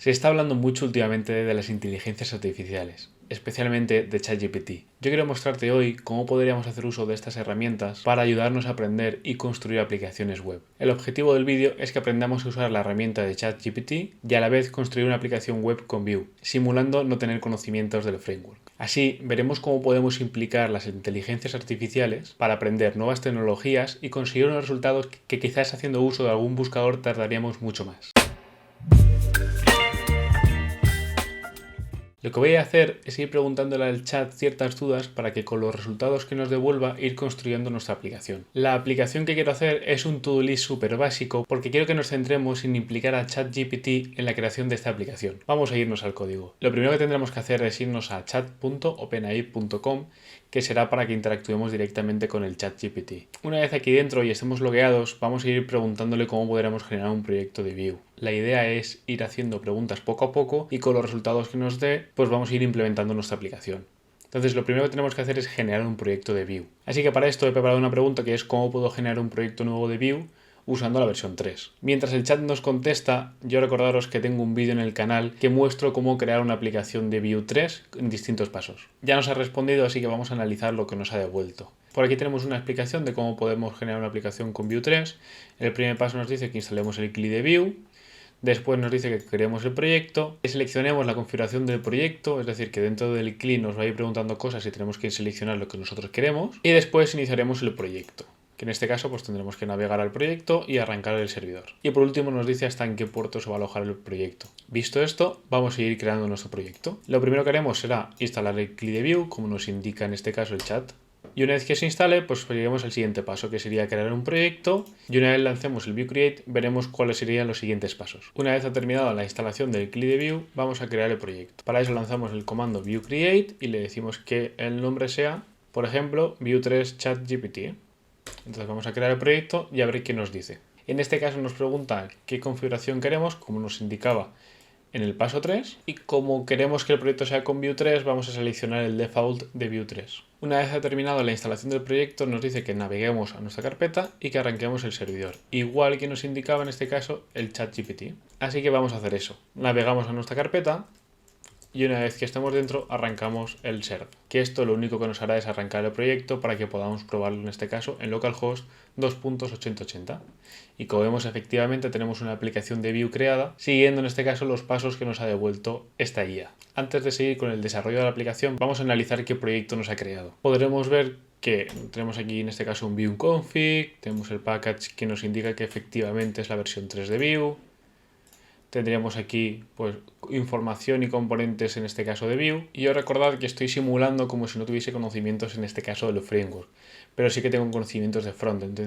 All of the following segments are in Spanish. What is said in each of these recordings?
Se está hablando mucho últimamente de las inteligencias artificiales, especialmente de ChatGPT. Yo quiero mostrarte hoy cómo podríamos hacer uso de estas herramientas para ayudarnos a aprender y construir aplicaciones web. El objetivo del vídeo es que aprendamos a usar la herramienta de ChatGPT y a la vez construir una aplicación web con Vue, simulando no tener conocimientos del framework. Así, veremos cómo podemos implicar las inteligencias artificiales para aprender nuevas tecnologías y conseguir unos resultados que quizás haciendo uso de algún buscador tardaríamos mucho más. Lo que voy a hacer es ir preguntándole al chat ciertas dudas para que con los resultados que nos devuelva ir construyendo nuestra aplicación. La aplicación que quiero hacer es un to-do list súper básico porque quiero que nos centremos en implicar a ChatGPT en la creación de esta aplicación. Vamos a irnos al código. Lo primero que tendremos que hacer es irnos a chat.openai.com, que será para que interactuemos directamente con el ChatGPT. Una vez aquí dentro y estemos logueados, vamos a ir preguntándole cómo podremos generar un proyecto de Vue. La idea es ir haciendo preguntas poco a poco y con los resultados que nos dé, pues vamos a ir implementando nuestra aplicación. Entonces lo primero que tenemos que hacer es generar un proyecto de Vue. Así que para esto he preparado una pregunta que es ¿cómo puedo generar un proyecto nuevo de Vue usando la versión 3? Mientras el chat nos contesta, yo recordaros que tengo un vídeo en el canal que muestro cómo crear una aplicación de Vue 3 en distintos pasos. Ya nos ha respondido, así que vamos a analizar lo que nos ha devuelto. Por aquí tenemos una explicación de cómo podemos generar una aplicación con Vue 3. El primer paso nos dice que instalemos el CLI de Vue. Después nos dice que creemos el proyecto, que seleccionemos la configuración del proyecto, es decir, que dentro del CLI nos va a ir preguntando cosas y tenemos que seleccionar lo que nosotros queremos. Y después iniciaremos el proyecto, que en este caso pues tendremos que navegar al proyecto y arrancar el servidor. Y por último nos dice hasta en qué puerto se va a alojar el proyecto. Visto esto, vamos a ir creando nuestro proyecto. Lo primero que haremos será instalar el CLI de Vue, como nos indica en este caso el chat. Y una vez que se instale, pues lleguemos al siguiente paso, que sería crear un proyecto. Y una vez lancemos el Vue Create, veremos cuáles serían los siguientes pasos. Una vez ha terminado la instalación del CLI de Vue, vamos a crear el proyecto. Para eso lanzamos el comando Vue Create y le decimos que el nombre sea, por ejemplo, Vue 3 ChatGPT. Entonces vamos a crear el proyecto y a ver qué nos dice. En este caso nos pregunta qué configuración queremos, como nos indicaba en el paso 3, y como queremos que el proyecto sea con Vue 3, vamos a seleccionar el default de Vue 3. Una vez ha terminado la instalación del proyecto, nos dice que naveguemos a nuestra carpeta y que arranquemos el servidor, igual que nos indicaba en este caso el ChatGPT. Así que vamos a hacer eso. Navegamos a nuestra carpeta y una vez que estemos dentro, arrancamos el server. Que esto lo único que nos hará es arrancar el proyecto para que podamos probarlo en este caso en localhost 2.8080. Y como vemos, efectivamente tenemos una aplicación de Vue creada, siguiendo en este caso los pasos que nos ha devuelto esta IA. Antes de seguir con el desarrollo de la aplicación, vamos a analizar qué proyecto nos ha creado. Podremos ver que tenemos aquí en este caso un Vue config, tenemos el package que nos indica que efectivamente es la versión 3 de Vue. Tendríamos aquí pues información y componentes en este caso de Vue. Y yo recordad que estoy simulando como si no tuviese conocimientos en este caso del framework, pero sí que tengo conocimientos de frontend.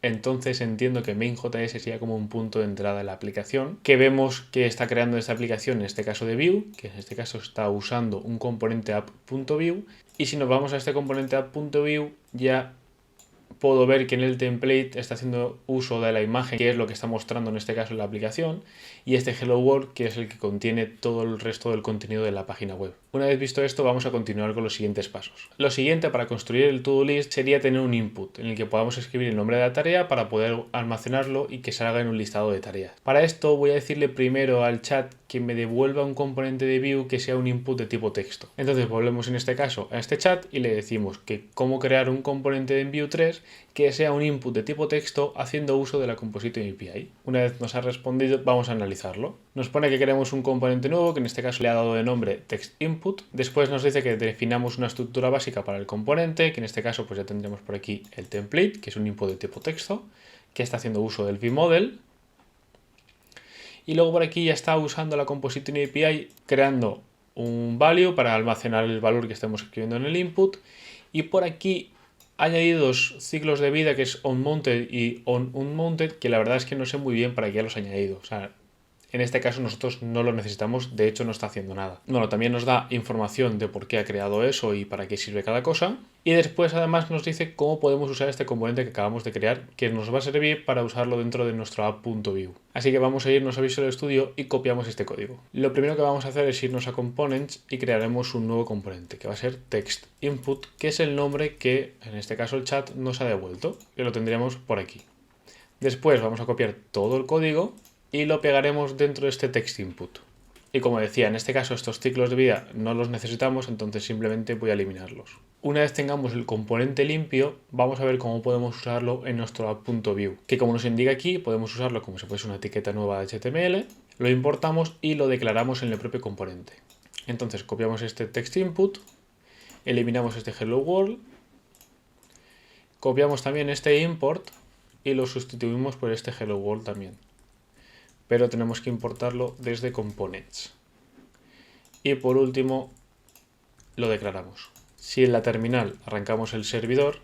Entonces entiendo que main.js sería como un punto de entrada de la aplicación, que vemos que está creando esta aplicación en este caso de Vue, que en este caso está usando un componente app.vue. Y si nos vamos a este componente app.vue, ya puedo ver que en el template está haciendo uso de la imagen, que es lo que está mostrando en este caso en la aplicación, y este Hello World, que es el que contiene todo el resto del contenido de la página web. Una vez visto esto, vamos a continuar con los siguientes pasos. Lo siguiente para construir el to-do list sería tener un input en el que podamos escribir el nombre de la tarea para poder almacenarlo y que salga en un listado de tareas. Para esto voy a decirle primero al chat que me devuelva un componente de Vue que sea un input de tipo texto. Entonces volvemos en este caso a este chat y le decimos que cómo crear un componente en Vue 3 que sea un input de tipo texto haciendo uso de la Compositing API. Una vez nos ha respondido, vamos a analizarlo. Nos pone que queremos un componente nuevo, que en este caso le ha dado de nombre TextInput. Después nos dice que definamos una estructura básica para el componente, que en este caso pues ya tendremos por aquí el template, que es un input de tipo texto, que está haciendo uso del vModel. Y luego por aquí ya está usando la Compositing API creando un value para almacenar el valor que estemos escribiendo en el input. Y por aquí ha añadido dos ciclos de vida, que es onMounted y onUnmounted, que la verdad es que no sé muy bien para qué los ha añadido. O sea, en este caso nosotros no lo necesitamos, de hecho no está haciendo nada. Bueno, también nos da información de por qué ha creado eso y para qué sirve cada cosa. Y después además nos dice cómo podemos usar este componente que acabamos de crear, que nos va a servir para usarlo dentro de nuestro app.vue. Así que vamos a irnos a Visual Studio y copiamos este código. Lo primero que vamos a hacer es irnos a Components y crearemos un nuevo componente, que va a ser TextInput, que es el nombre que en este caso el chat nos ha devuelto, que lo tendríamos por aquí. Después vamos a copiar todo el código y lo pegaremos dentro de este TextInput. Y como decía, en este caso estos ciclos de vida no los necesitamos, entonces simplemente voy a eliminarlos. Una vez tengamos el componente limpio, vamos a ver cómo podemos usarlo en nuestro app.view, que como nos indica aquí, podemos usarlo como si fuese una etiqueta nueva de HTML, lo importamos y lo declaramos en el propio componente. Entonces copiamos este text input, eliminamos este hello world, copiamos también este import y lo sustituimos por este hello world también. Pero tenemos que importarlo desde components. Y por último, lo declaramos. Si en la terminal arrancamos el servidor,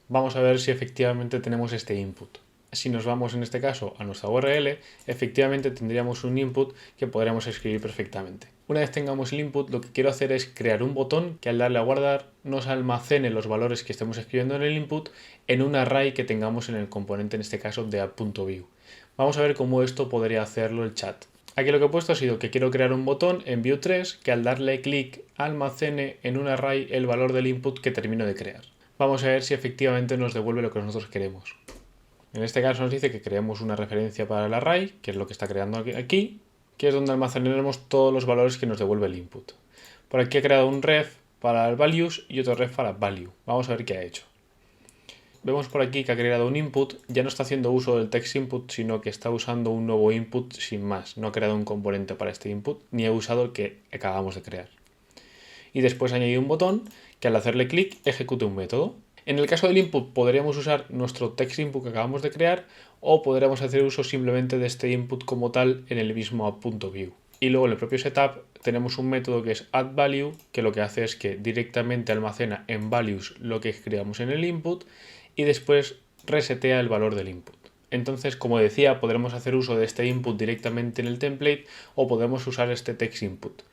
vamos a ver si efectivamente tenemos este input. Si nos vamos en este caso a nuestra URL, efectivamente tendríamos un input que podríamos escribir perfectamente. Una vez tengamos el input, lo que quiero hacer es crear un botón que al darle a guardar nos almacene los valores que estemos escribiendo en el input en un array que tengamos en el componente, en este caso de app.view. Vamos a ver cómo esto podría hacerlo el chat. Aquí lo que he puesto ha sido que quiero crear un botón en View 3 que al darle clic almacene en un array el valor del input que termino de crear. Vamos a ver si efectivamente nos devuelve lo que nosotros queremos. En este caso nos dice que creemos una referencia para el array, que es lo que está creando aquí, que es donde almacenaremos todos los valores que nos devuelve el input. Por aquí he creado un ref para el values y otro ref para value. Vamos a ver qué ha hecho. Vemos por aquí que ha creado un input, ya no está haciendo uso del text input, sino que está usando un nuevo input sin más. No ha creado un componente para este input, ni ha usado el que acabamos de crear. Y después ha añadido un botón que al hacerle clic ejecute un método. En el caso del input podríamos usar nuestro text input que acabamos de crear o podríamos hacer uso simplemente de este input como tal en el mismo app.view. Y luego en el propio setup tenemos un método que es addValue, que lo que hace es que directamente almacena en values lo que creamos en el input y después resetea el valor del input. Entonces, como decía, podremos hacer uso de este input directamente en el template o podemos usar este text input.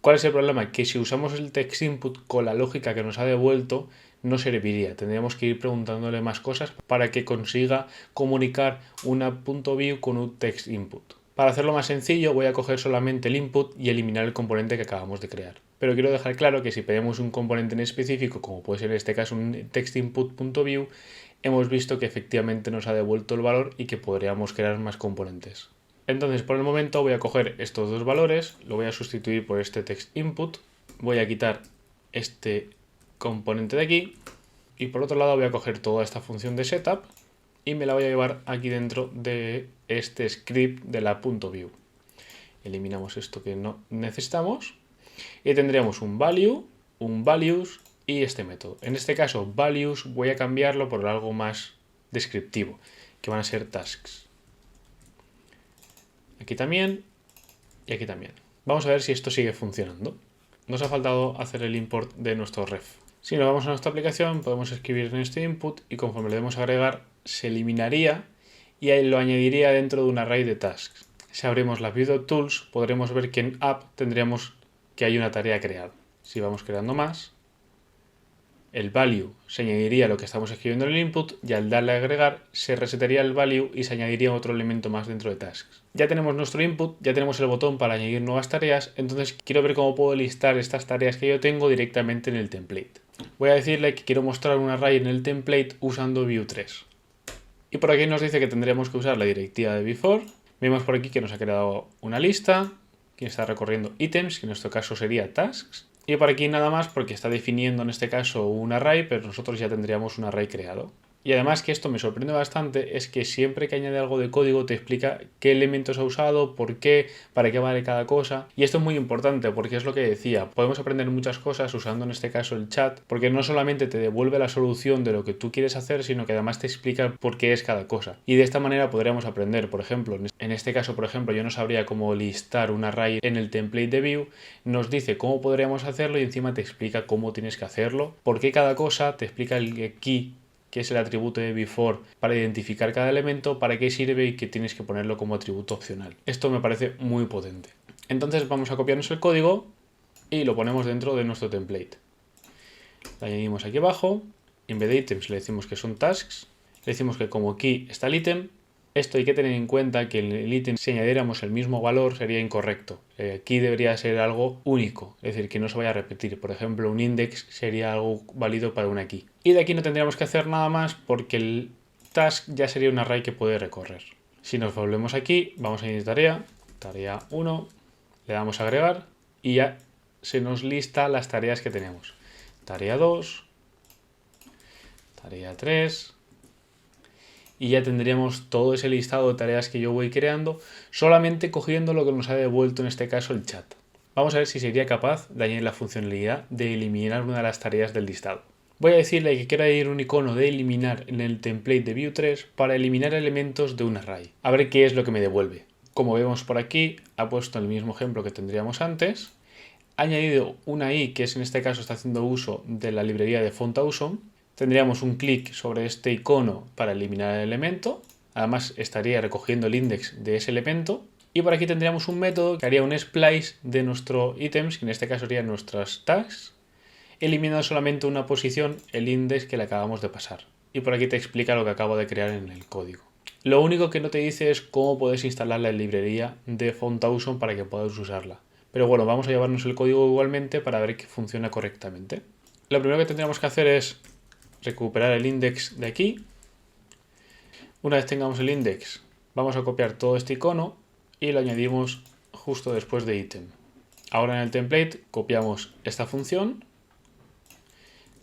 ¿Cuál es el problema? Que si usamos el text input con la lógica que nos ha devuelto, no serviría. Tendríamos que ir preguntándole más cosas para que consiga comunicar una .view con un text input. Para hacerlo más sencillo, voy a coger solamente el input y eliminar el componente que acabamos de crear. Pero quiero dejar claro que si pedimos un componente en específico, como puede ser en este caso un textInput.view, hemos visto que efectivamente nos ha devuelto el valor y que podríamos crear más componentes. Entonces, por el momento voy a coger estos dos valores, lo voy a sustituir por este textInput, voy a quitar este componente de aquí y por otro lado voy a coger toda esta función de setup y me la voy a llevar aquí dentro de este script de la .view. Eliminamos esto que no necesitamos y tendríamos un value, un values y este método. En este caso, values voy a cambiarlo por algo más descriptivo, que van a ser tasks. Aquí también y aquí también. Vamos a ver si esto sigue funcionando. Nos ha faltado hacer el import de nuestro ref. Si nos vamos a nuestra aplicación, podemos escribir en este input y conforme le demos a agregar, se eliminaría y ahí lo añadiría dentro de un array de tasks. Si abrimos la View.Tools, podremos ver que en app tendríamos que hay una tarea creada. Si vamos creando más, el value se añadiría a lo que estamos escribiendo en el input y al darle a agregar se resetaría el value y se añadiría otro elemento más dentro de tasks. Ya tenemos nuestro input, ya tenemos el botón para añadir nuevas tareas, entonces quiero ver cómo puedo listar estas tareas que yo tengo directamente en el template. Voy a decirle que quiero mostrar un array en el template usando View 3. Y por aquí nos dice que tendremos que usar la directiva de before. Vemos por aquí que nos ha creado una lista, que está recorriendo ítems, que en nuestro caso sería tasks. Y por aquí nada más porque está definiendo en este caso un array, pero nosotros ya tendríamos un array creado. Y además que esto me sorprende bastante es que siempre que añade algo de código te explica qué elementos ha usado, por qué, para qué vale cada cosa. Y esto es muy importante porque es lo que decía, podemos aprender muchas cosas usando en este caso el chat, porque no solamente te devuelve la solución de lo que tú quieres hacer, sino que además te explica por qué es cada cosa. Y de esta manera podríamos aprender, por ejemplo, en este caso, por ejemplo, yo no sabría cómo listar un array en el template de View, nos dice cómo podríamos hacerlo y encima te explica cómo tienes que hacerlo, por qué cada cosa, te explica el key, que es el atributo de before, para identificar cada elemento, para qué sirve y que tienes que ponerlo como atributo opcional. Esto me parece muy potente. Entonces vamos a copiarnos el código y lo ponemos dentro de nuestro template. Lo añadimos aquí abajo, en vez de ítems le decimos que son tasks, le decimos que como key está el ítem. Esto hay que tener en cuenta que en el ítem si añadiéramos el mismo valor sería incorrecto. Aquí debería ser algo único, es decir, que no se vaya a repetir. Por ejemplo, un index sería algo válido para una key. Y de aquí no tendríamos que hacer nada más porque el task ya sería un array que puede recorrer. Si nos volvemos aquí, vamos a añadir tarea 1, Le damos a agregar y ya se nos lista las tareas que tenemos. Tarea 2, tarea 3, y ya tendríamos todo ese listado de tareas que yo voy creando, solamente cogiendo lo que nos ha devuelto en este caso el chat. Vamos a ver si sería capaz de añadir la funcionalidad de eliminar una de las tareas del listado. Voy a decirle que quiero añadir un icono de eliminar en el template de Vue 3 para eliminar elementos de un array. A ver qué es lo que me devuelve. Como vemos por aquí, ha puesto el mismo ejemplo que tendríamos antes. Ha añadido una i que en este caso está haciendo uso de la librería de FontAwesome. Tendríamos un clic sobre este icono para eliminar el elemento. Además estaría recogiendo el index de ese elemento. Y por aquí tendríamos un método que haría un splice de nuestros ítems, que en este caso serían nuestras tags, eliminando solamente una posición, el index que le acabamos de pasar. Y por aquí te explica lo que acabo de crear en el código. Lo único que no te dice es cómo puedes instalar la librería de FontAwesome para que puedas usarla. Pero bueno, vamos a llevarnos el código igualmente para ver que funciona correctamente. Lo primero que tendríamos que hacer es recuperar el index de aquí. Una vez tengamos el index, vamos a copiar todo este icono y lo añadimos justo después de ítem. Ahora en el template copiamos esta función,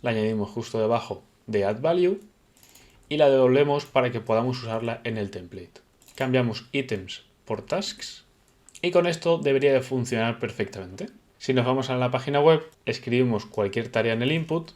la añadimos justo debajo de addValue y la devolvemos para que podamos usarla en el template. Cambiamos items por tasks y con esto debería de funcionar perfectamente. Si nos vamos a la página web, escribimos cualquier tarea en el input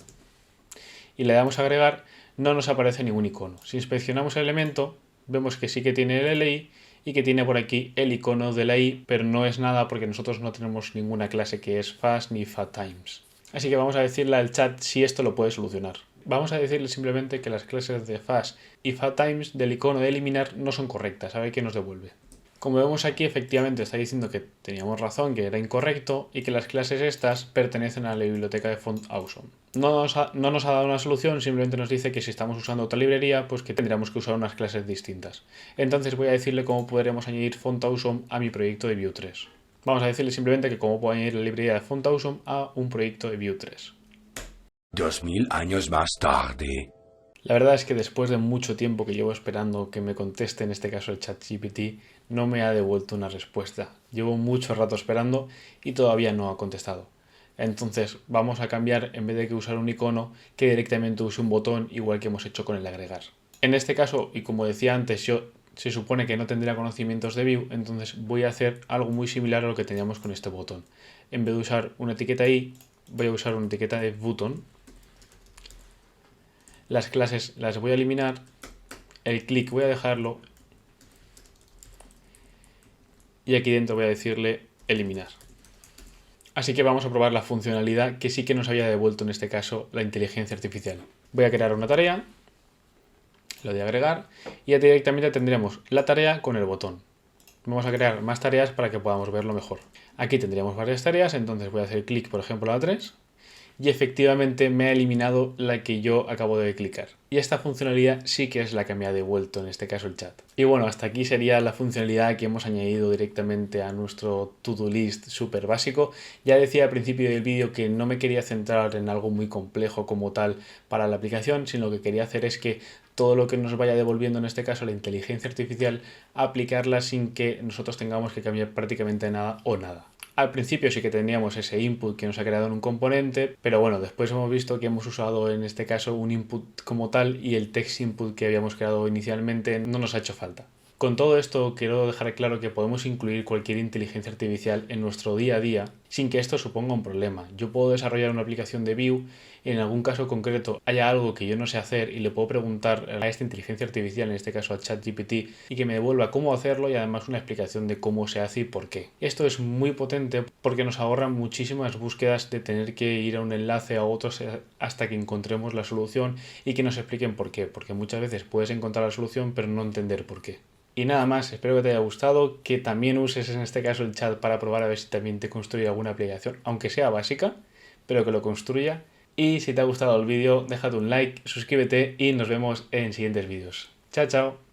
y le damos a agregar, no nos aparece ningún icono. Si inspeccionamos el elemento, vemos que sí que tiene el LI y que tiene por aquí el icono de la i, pero no es nada porque nosotros no tenemos ninguna clase que es fast ni fatTimes. Así que vamos a decirle al chat si esto lo puede solucionar. Vamos a decirle simplemente que las clases de fast y fatTimes del icono de eliminar no son correctas, a ver qué nos devuelve. Como vemos aquí, efectivamente está diciendo que teníamos razón, que era incorrecto y que las clases estas pertenecen a la biblioteca de FontAwesome. No nos ha dado una solución, simplemente nos dice que si estamos usando otra librería, pues que tendríamos que usar unas clases distintas. Entonces voy a decirle cómo podremos añadir FontAwesome a mi proyecto de Vue 3. Vamos a decirle simplemente que cómo puedo añadir la librería de FontAwesome a un proyecto de Vue 3. 2000 años más tarde. La verdad es que después de mucho tiempo que llevo esperando que me conteste, en este caso el ChatGPT, no me ha devuelto una respuesta. Llevo mucho rato esperando y todavía no ha contestado. Entonces vamos a cambiar, en vez de que usar un icono, que directamente use un botón, igual que hemos hecho con el agregar. En este caso, y como decía antes, se supone que no tendría conocimientos de Vue, entonces voy a hacer algo muy similar a lo que teníamos con este botón. En vez de usar una etiqueta i, voy a usar una etiqueta de button. Las clases las voy a eliminar, el clic voy a dejarlo y aquí dentro voy a decirle eliminar. Así que vamos a probar la funcionalidad que sí que nos había devuelto en este caso la inteligencia artificial. Voy a crear una tarea, lo de agregar y ya directamente tendremos la tarea con el botón. Vamos a crear más tareas para que podamos verlo mejor. Aquí tendríamos varias tareas, entonces voy a hacer clic por ejemplo a la 3. Y efectivamente me ha eliminado la que yo acabo de clicar. Y esta funcionalidad sí que es la que me ha devuelto en este caso el chat. Y bueno, hasta aquí sería la funcionalidad que hemos añadido directamente a nuestro to-do list súper básico. Ya decía al principio del vídeo que no me quería centrar en algo muy complejo como tal para la aplicación, sino lo que quería hacer es que todo lo que nos vaya devolviendo, en este caso la inteligencia artificial, aplicarla sin que nosotros tengamos que cambiar prácticamente nada o nada. Al principio sí que teníamos ese input que nos ha creado en un componente, pero bueno, después hemos visto que hemos usado en este caso un input como tal y el text input que habíamos creado inicialmente no nos ha hecho falta. Con todo esto quiero dejar claro que podemos incluir cualquier inteligencia artificial en nuestro día a día sin que esto suponga un problema. Yo puedo desarrollar una aplicación de Vue y en algún caso concreto haya algo que yo no sé hacer y le puedo preguntar a esta inteligencia artificial, en este caso a ChatGPT, y que me devuelva cómo hacerlo y además una explicación de cómo se hace y por qué. Esto es muy potente porque nos ahorra muchísimas búsquedas de tener que ir a un enlace a otros hasta que encontremos la solución y que nos expliquen por qué, porque muchas veces puedes encontrar la solución pero no entender por qué. Y nada más, espero que te haya gustado, que también uses en este caso el chat para probar a ver si también te construye alguna aplicación, aunque sea básica, pero que lo construya. Y si te ha gustado el vídeo, déjate un like, suscríbete y nos vemos en siguientes vídeos. Chao, chao.